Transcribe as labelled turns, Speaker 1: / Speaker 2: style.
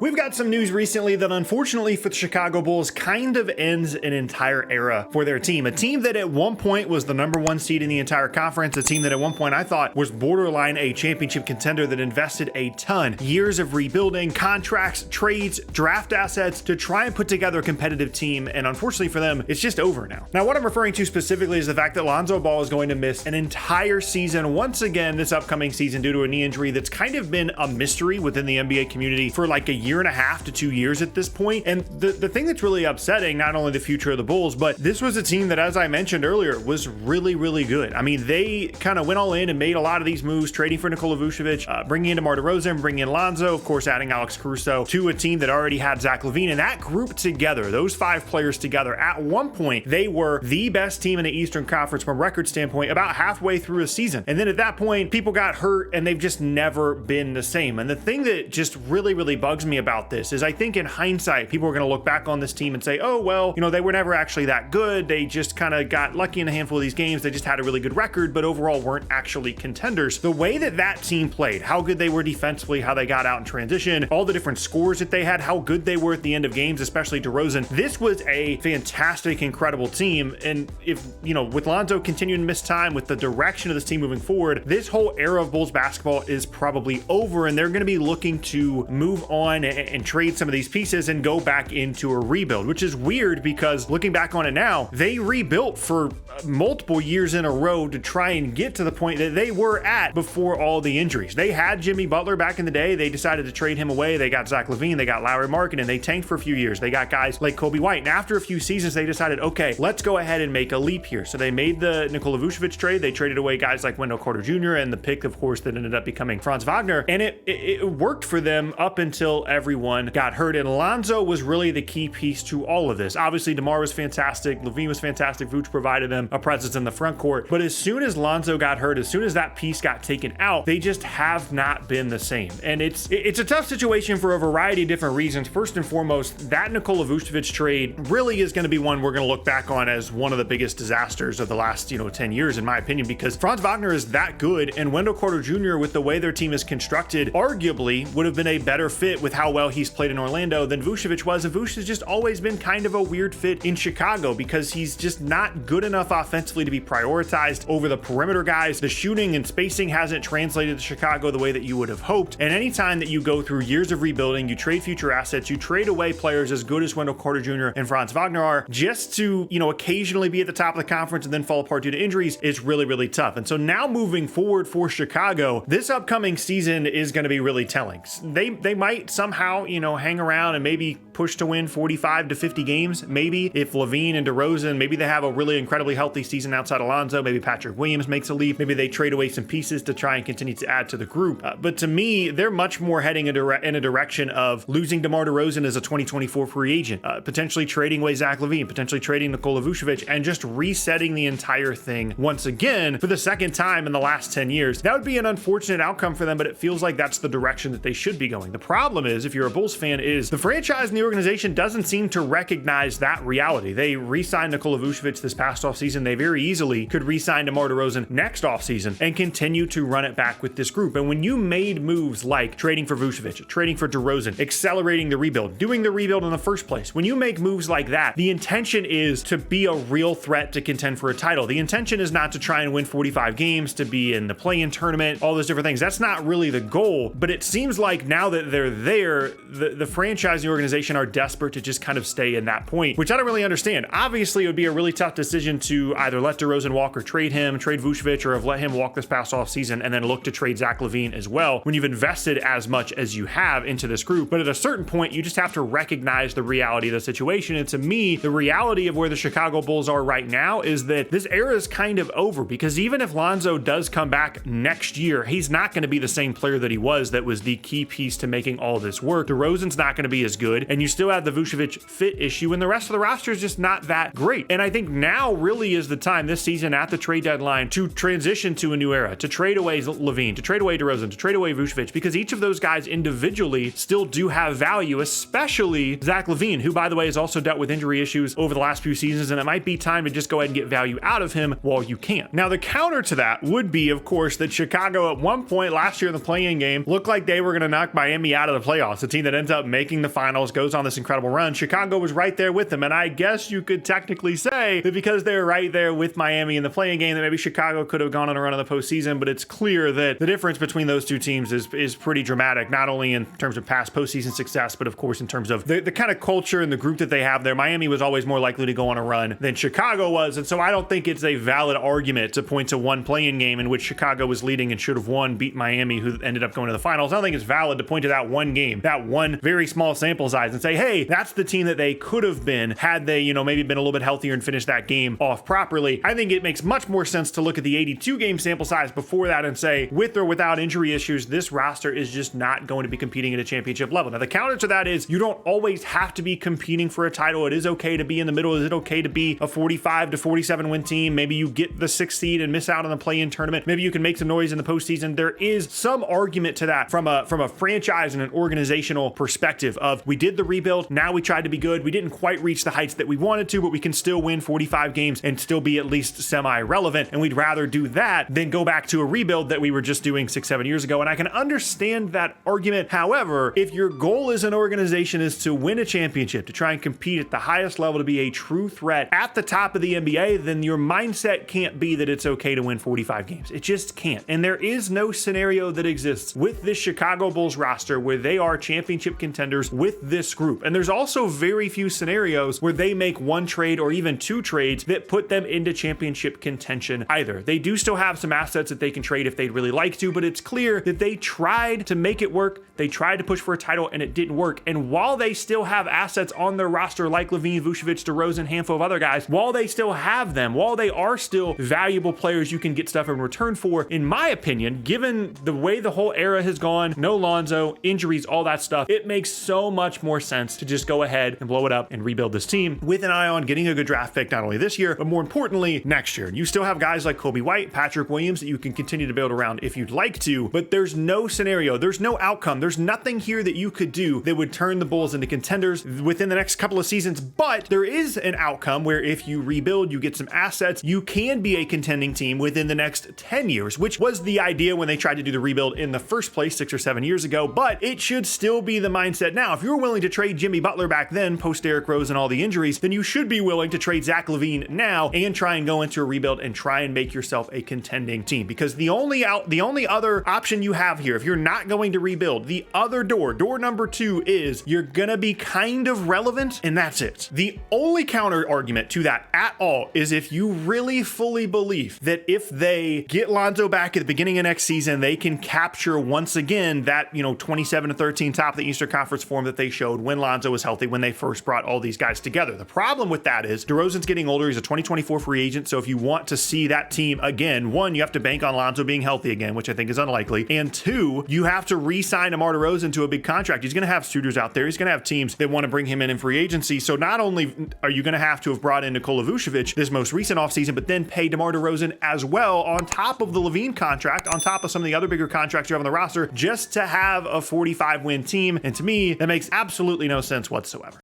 Speaker 1: We've got some news recently that unfortunately for the Chicago Bulls kind of ends an entire era for their team. A team that at one point was the number one seed in the entire conference, a team that at one point I thought was borderline a championship contender that invested a ton, years of rebuilding, contracts, trades, draft assets to try and put together a competitive team. And unfortunately for them, it's just over now. Now, what I'm referring to specifically is the fact that Lonzo Ball is going to miss an entire season once again this upcoming season due to a knee injury that's kind of been a mystery within the NBA community for like a year and a half to 2 years at this point. And the thing that's really upsetting, not only the future of the Bulls, but this was a team that, as I mentioned earlier, was really, really good. I mean, they kind of went all in and made a lot of these moves, trading for Nikola Vucevic, bringing in DeMar DeRozan, bringing in Lonzo, of course, adding Alex Caruso to a team that already had Zach LaVine. And that group together, those five players together, at one point, they were the best team in the Eastern Conference from a record standpoint about halfway through a season. And then at that point, people got hurt and they've just never been the same. And the thing that just really, really bugs me about this is I think in hindsight, people are going to look back on this team and say, oh, well, you know, they were never actually that good. They just kind of got lucky in a handful of these games. They just had a really good record, but overall weren't actually contenders. The way that that team played, how good they were defensively, how they got out in transition, all the different scores that they had, how good they were at the end of games, especially DeRozan. This was a fantastic, incredible team. And if, you know, with Lonzo continuing to miss time, with the direction of this team moving forward, this whole era of Bulls basketball is probably over, and they're going to be looking to move on and trade some of these pieces and go back into a rebuild, which is weird because looking back on it now, they rebuilt for multiple years in a row to try and get to the point that they were at before all the injuries. They had Jimmy Butler back in the day. They decided to trade him away. They got Zach LaVine. They got Lauri Markkanen. They tanked for a few years. They got guys like Kobe White. And after a few seasons, they decided, okay, let's go ahead and make a leap here. So they made the Nikola Vucevic trade. They traded away guys like Wendell Carter Jr. and the pick, of course, that ended up becoming Franz Wagner. And it worked for them up until everyone got hurt. And Lonzo was really the key piece to all of this. Obviously, DeMar was fantastic. LaVine was fantastic. Vooch provided them a presence in the front court. But as soon as Lonzo got hurt, as soon as that piece got taken out, they just have not been the same. And it's a tough situation for a variety of different reasons. First and foremost, that Nikola Vucevic trade really is going to be one we're going to look back on as one of the biggest disasters of the last, 10 years, in my opinion, because Franz Wagner is that good, and Wendell Carter Jr., with the way their team is constructed, arguably would have been a better fit with how well he's played in Orlando than Vucevic was. And Vucevic has just always been kind of a weird fit in Chicago because he's just not good enough offensively to be prioritized over the perimeter guys. The shooting and spacing hasn't translated to Chicago the way that you would have hoped. And anytime that you go through years of rebuilding, you trade future assets, you trade away players as good as Wendell Carter Jr. and Franz Wagner are, just to, occasionally be at the top of the conference and then fall apart due to injuries, is really, really tough. And so now moving forward for Chicago, this upcoming season is going to be really telling. They might somehow, hang around and maybe push to win 45 to 50 games. Maybe if LaVine and DeRozan, maybe they have a really incredibly healthy season outside of Lonzo. Maybe Patrick Williams makes a leap. Maybe they trade away some pieces to try and continue to add to the group. But to me, they're much more heading in a direction of losing DeMar DeRozan as a 2024 free agent, potentially trading away Zach LaVine, potentially trading Nikola Vucevic, and just resetting the entire thing once again for the second time in the last 10 years. That would be an unfortunate outcome for them, but it feels like that's the direction that they should be going. The problem is, if you're a Bulls fan, is the franchise and the organization doesn't seem to recognize that reality. They re-signed Nikola Vucevic this past offseason. They very easily could re-sign DeMar DeRozan next offseason and continue to run it back with this group. And when you made moves like trading for Vucevic, trading for DeRozan, accelerating the rebuild, doing the rebuild in the first place, when you make moves like that, the intention is to be a real threat to contend for a title. The intention is not to try and win 45 games, to be in the play-in tournament, all those different things. That's not really the goal, but it seems like now that they're there, the franchise and the organization are desperate to just kind of stay in that point, which I don't really understand. Obviously, it would be a really tough decision to either let DeRozan walk or trade him, trade Vucevic, or have let him walk this past off season and then look to trade Zach LaVine as well when you've invested as much as you have into this group. But at a certain point, you just have to recognize the reality of the situation. And to me, the reality of where the Chicago Bulls are right now is that this era is kind of over, because even if Lonzo does come back next year, he's not going to be the same player that he was that was the key piece to making all this work. DeRozan's not going to be as good, and you still have the Vucevic fit issue, and the rest of the roster is just not that great. And I think now really is the time this season at the trade deadline to transition to a new era, to trade away LaVine, to trade away DeRozan, to trade away Vucevic, because each of those guys individually still do have value, especially Zach LaVine, who, by the way, has also dealt with injury issues over the last few seasons, and it might be time to just go ahead and get value out of him while you can. Now, the counter to that would be, of course, that Chicago at one point last year in the play-in game looked like they were going to knock Miami out of the playoffs. The team that ends up making the finals goes on this incredible run. Chicago was right there with them, and I guess you could technically say that because they're right there with Miami in the play-in game, that maybe Chicago could have gone on a run in the postseason, but it's clear that the difference between those two teams is pretty dramatic, not only in terms of past postseason success, but of course in terms of the kind of culture and the group that they have there. Miami was always more likely to go on a run than Chicago was, and so I don't think it's a valid argument to point to one play-in game in which Chicago was leading and should have won, beat Miami, who ended up going to the finals. I don't think it's valid to point to that one game, that one very small sample size, and say, hey, that's the team that they could have been had they, maybe been a little bit healthier and finished that game off properly. I think it makes much more sense to look at the 82 game sample size before that and say, with or without injury issues, this roster is just not going to be competing at a championship level. Now, the counter to that is you don't always have to be competing for a title. It is okay to be in the middle. Is it okay to be a 45 to 47 win team? Maybe you get the 6th seed and miss out on the play-in tournament. Maybe you can make some noise in the postseason. There is some argument to that from a franchise and an organizational perspective of, we did the rebuild, now we tried to be good. We didn't quite reach the heights that we wanted to, but we can still win 45 games and still be at least semi-relevant. And we'd rather do that than go back to a rebuild that we were just doing 6-7 years ago. And I can understand that argument. However, if your goal as an organization is to win a championship, to try and compete at the highest level, to be a true threat at the top of the NBA, then your mindset can't be that it's okay to win 45 games. It just can't. And there is no scenario that exists with this Chicago Bulls roster where they are championship contenders with this group. And there's also very few scenarios where they make one trade or even two trades that put them into championship contention either. They do still have some assets that they can trade if they'd really like to, but it's clear that they tried to make it work. They tried to push for a title and it didn't work. And while they still have assets on their roster like LaVine, Vucevic, DeRozan, handful of other guys, while they still have them, while they are still valuable players you can get stuff in return for, in my opinion, given the way the whole era has gone, no Lonzo, injuries, all that stuff, it makes so much more sense to just go ahead and blow it up and rebuild this team with an eye on getting a good draft pick, not only this year, but more importantly, next year. And you still have guys like Kobe White, Patrick Williams that you can continue to build around if you'd like to, but there's no scenario, there's no outcome, there's nothing here that you could do that would turn the Bulls into contenders within the next couple of seasons. But there is an outcome where if you rebuild, you get some assets, you can be a contending team within the next 10 years, which was the idea when they tried to do the rebuild in the first place 6 or 7 years ago. But it should still be the mindset now. If you were willing to trade Jimmy Butler back then, post Derrick Rose and all the injuries, then you should be willing to trade Zach LaVine now and try and go into a rebuild and try and make yourself a contending team. Because the only other option you have here, if you're not going to rebuild, the other door number 2 is you're gonna be kind of relevant, and that's it. The only counter argument to that at all is if you really fully believe that if they get Lonzo back at the beginning of next season, they can capture once again that 27-13 top of the Eastern Conference form that they showed when Lonzo was healthy, when they first brought all these guys together. The problem with that is DeRozan's getting older. He's a 2024 free agent. So if you want to see that team again, 1, you have to bank on Lonzo being healthy again, which I think is unlikely. And 2, you have to re-sign DeMar DeRozan to a big contract. He's going to have suitors out there. He's going to have teams that want to bring him in free agency. So not only are you going to have to have brought in Nikola Vucevic this most recent offseason, but then pay DeMar DeRozan as well on top of the LaVine contract, on top of some of the other bigger contracts you have on the roster, just to have a 45 win team. And to me, that makes absolutely no sense whatsoever.